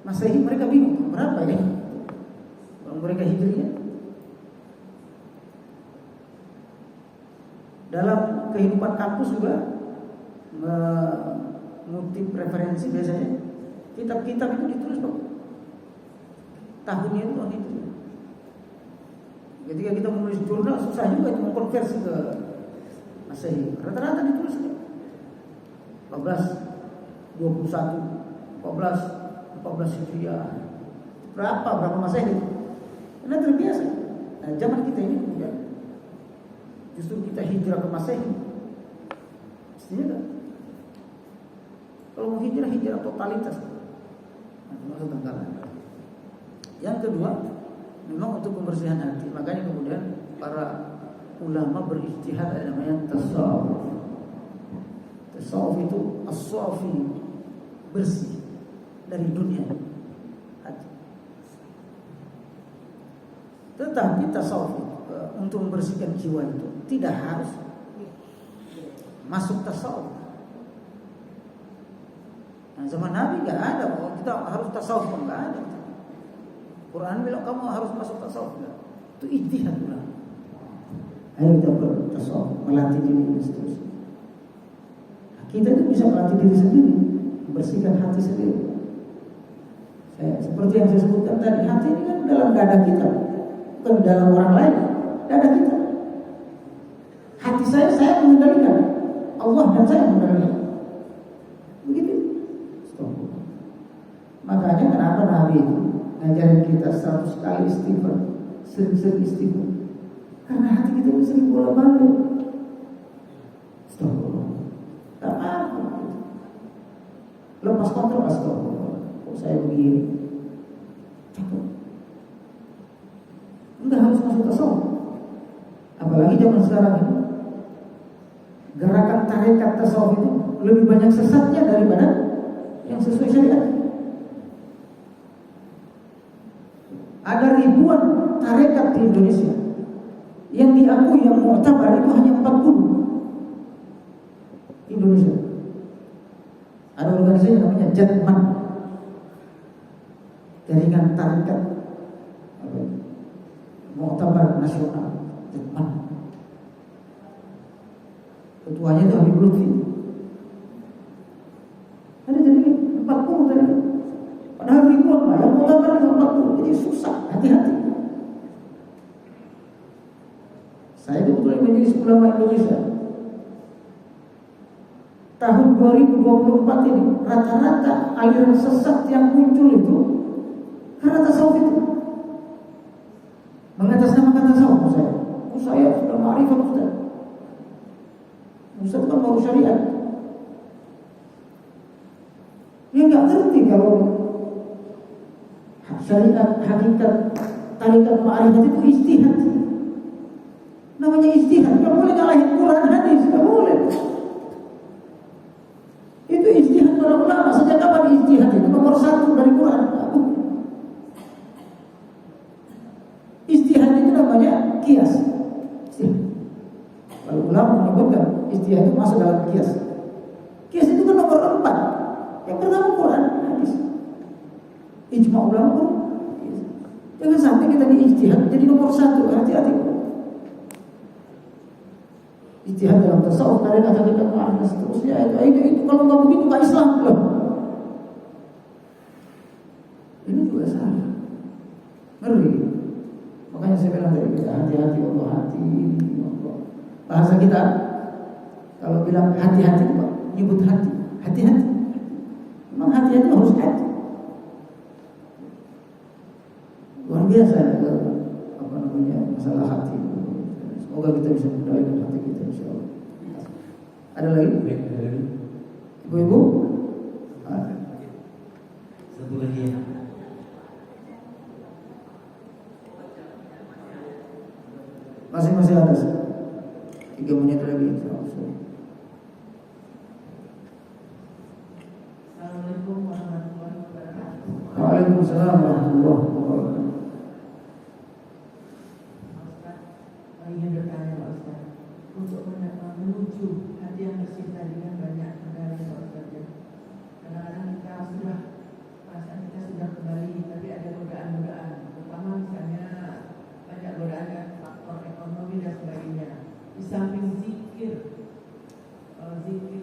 Masehi mereka bingung berapa ya? Kalau mereka hijriah. Dalam kehidupan kampus juga mengutip referensi biasanya kitab-kitab itu ditulis Pak. Tahunnya itu tahun itu. Ketika kita menulis jurnal susah juga itu mengkonversi ke Masehi. Rata-rata ditulis 14, 21, 14 Hijriah. Berapa Masehi itu? Karena terbiasa. Nah, zaman kita ini kemudian justru kita hijrah ke Masehi. Mestinya kan? Kalau mau hijrah totalitas. Maksud tanggalan. Yang kedua, memang untuk pembersihan hati. Makanya kemudian para ulama berijtihad ada namanya tasawuf. Tasawuf itu as-safi, bersih dari dunia hati. Tetapi tasawuf untuk membersihkan jiwa itu tidak harus masuk tasawuf. Nah, zaman Nabi nggak ada bahwa kita harus tasawuf, nggak ada. Quran bilang kamu harus masuk tasawuf. Itu ijtihad pula. Ayo kita bertasawuf, melatih diri dan seterusnya. Nah, kita itu bisa melatih diri sendiri, membersihkan hati sendiri. Seperti yang saya sebutkan tadi, hati ini kan dalam dada kita, bukan dalam orang lain. Dada kita. Hati saya mengendalikan. Allah dan saya mengendalikan. Begitu. Stop. Makanya kenapa Nabi itu ngajarin kita 100 kali istighfar, sering-sering istighfar. Karena hati kita itu sering bolak-balik. Stop. Tak apa. Lepas kontrol, stop. Kok saya begini? Cukup. Enggak harus masuk tasawuf. Apalagi zaman sekarang ini gerakan tarekat tasawuf itu lebih banyak sesatnya daripada yang sesuai syariat. Ada ribuan tarekat di Indonesia yang diakui yang mu'tabar itu hanya 40 Indonesia. Ada organisasi namanya Jatman, jaringan tarekat mu'tabar nasional. Jatman. Ketuanya itu Habib Lutfi. Ada jaringan 40 tadi. Padahal ribuan Pak, yang mu'tabar itu 40. Jadi susah, hati-hati. Saya kebetulan menjadi ulama Indonesia. Tahun 2024 ini rata-rata aliran sesat yang muncul itu karena tasawuf itu. Mengatasnamakan tasawuf saya. Saya sudah ma'rifat Ustaz. Ustaz kan baru syariat. Dia nggak ngerti kalau syariat, hakikat, tarikat ma'rifat itu ijtihad. Namanya ijtihad, nggak boleh ngalahin Quran hadis, nggak boleh. Itu ijtihad para ulama. Sejak kapan ijtihad itu nomor 1 dari Quran? Ijtihad itu namanya qiyas. Kalau ulama menyebutkan ijtihad itu masuk dalam qiyas. Qiyas itu kan nomor 4. Yang pertama Quran, hadis. Ijma' ulama pun. Jangan sampai kita di ijtihad jadi nomor satu. Hati-hati. Ijtihad dalam tasawuf kalian akan dikatakan dan seterusnya. Itu kalau nggak begitu nggak Islam loh. Ini juga salah. Ngeri. Makanya saya bilang dari kita hati-hati, Allah hati. Bahasa kita kalau bilang hati-hati, nyebut hati, hati-hati. Memang hati-hati harus hati. Luar biasa apa namanya masalah hati. Semoga kita bisa mengendalikan hati kita insyaallah. Ada lagi? Ibu-ibu? Satu lagi ya. Masing-masing ada 3 menit lagi insyaallah. Assalamualaikum warahmatullahi wabarakatuh. Waalaikumsalam warahmatullahi wabarakatuh. Ustaz, ingin bertanya Pak Ustaz, untuk menuju hati yang bersih tadi kan banyak kendala Pak Ustaz ya. Kadang-kadang kita sudah perasaan kita sudah kembali, tapi ada godaan-godaan, terutama misalnya banyak godaan kan faktor ekonomi dan sebagainya. Di samping zikir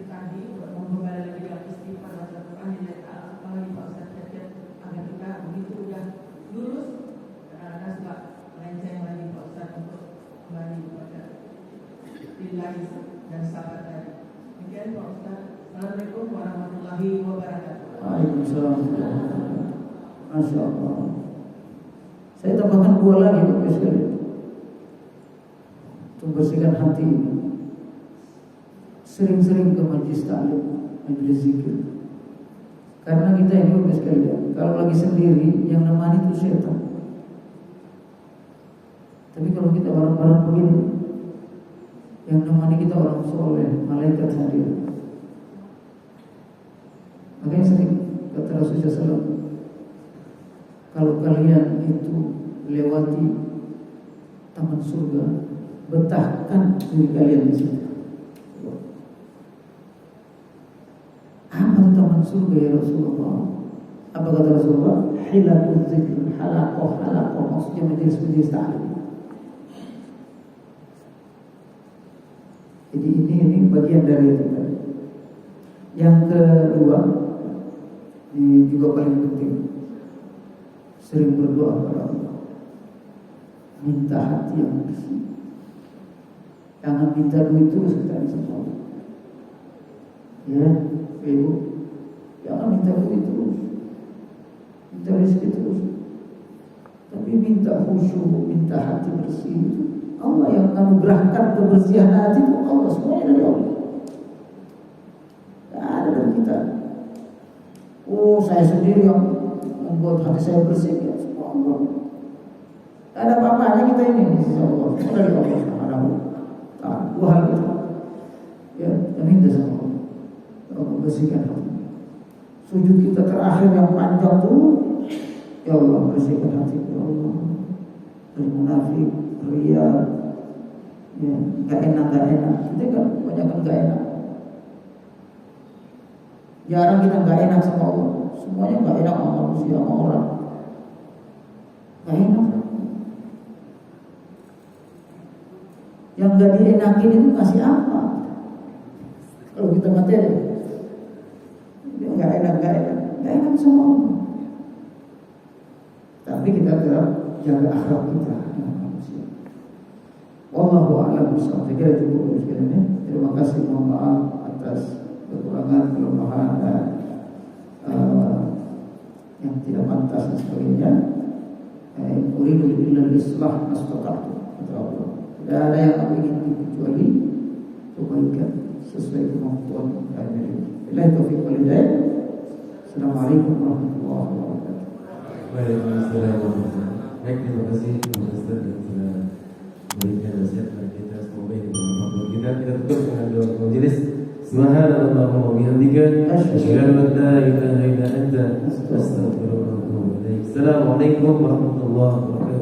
tadi untuk kembali lagi dengan istighfar dan Al-Quran yang apalagi Pak Ustaz cacat agar kita begitu udah lulus kadang-kadang suka melenceng lagi Pak Ustaz untuk kembali kepada billahi dan sahabat tadi. Demikian Pak Ustaz. Assalamualaikum warahmatullahi wabarakatuh. Waalaikumsalam. Masya Allah. Saya tambahkan 2 lagi Bapak sekalian. Untuk bersihkan hati. Sering-sering ke majlis ta'lim, majlis zikir. Karena kita ini Bapak sekalian, kalau lagi sendiri yang nemani itu setan. Tapi kalau kita bareng-bareng begini, yang nemani kita orang soleh, malaikat hadir. Makanya sering kata Rasulullah SAW, kalau kalian itu lewati taman surga, betahkan diri kalian di situ. Apa taman surga ya Rasulullah? Apa kata Rasulullah? Hilatul zikr, halaqah, maksudnya majelis-majelis ta'lim. Jadi ini bagian dari itu. Yang kedua, ini juga paling penting, sering berdoa kepada Allah, minta hati yang bersih. Jangan minta duit terus kita sama Allah. Ya, Ibu, jangan minta duit terus, minta rezeki terus, tapi minta khusyuk, minta hati bersih. Allah yang anugerahkan kebersihan hati itu Allah, semuanya dari Allah. Tidak ada dari kita. Oh, saya sendiri yang membuat hati saya bersih, ya semua Allah. Tidak ada apa-apanya kita ini di sisi Allah. Semua dari Allah Subhanahu wa Ta'ala. 2 hal itu. Ya, kita minta sama Allah. Allah bersihkan hati. Sujud kita terakhir yang panjang itu, ya Allah bersihkan hati, ya Allah. Dari munafik, ria, ya, gak enak. Kita kan banyak kan gak enak. Jarang kita gak enak sama Allah. Semuanya gak enak sama manusia, sama orang. Gak enak. Yang gak dienakin itu kasih apa? Kalau kita materi, dia gak enak sama Allah. Tapi kita tetap jaga akhlak kita dengan manusia. Wallahu a'lam bishawab. Saya kira cukup sekalian. Terima kasih, mohon maaf atas kekurangan, kelemahan dan yang tidak pantas dan sebagainya. Uridu illal islah mastata'tu. Tidak ada yang aku ingin kecuali kebaikan sesuai kemampuan kami. Billahi taufiq wal hidayah. Assalamualaikum warahmatullahi wabarakatuh. Waalaikumsalam warahmatullahi wabarakatuh. Baik, terima kasih Pak Ustaz yang sudah memberikan nasihat kepada kita. Semoga ini bermanfaat buat kita. Kita tutup dengan doa majelis. Subhanallahumma wa bihamdika, asyhadu an la ilaha illa anta, astaghfiruka wa atubu ilaik. Assalamualaikum warahmatullahi wabarakatuh.